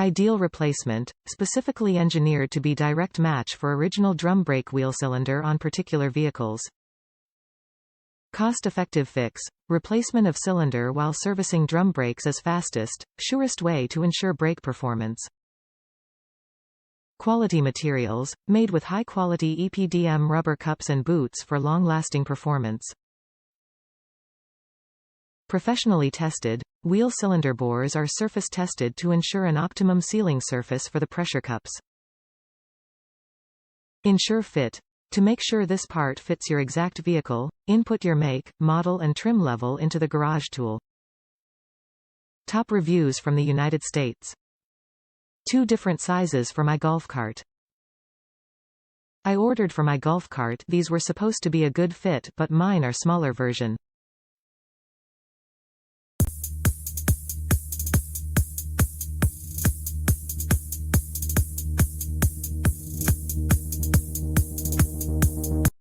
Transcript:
Ideal replacement, specifically engineered to be direct match for original drum brake wheel cylinder on particular vehicles. Cost-effective fix, replacement of cylinder while servicing drum brakes is fastest, surest way to ensure brake performance. Quality materials, made with high-quality EPDM rubber cups and boots for long-lasting performance. Professionally tested, wheel cylinder bores are surface tested to ensure an optimum sealing surface for the pressure cups. Ensure fit. To make sure this part fits your exact vehicle, input your make, model and trim level into the garage tool. Top reviews from the United States. 2 different sizes for my golf cart. I ordered for my golf cart. These were supposed to be a good fit, but mine are smaller version.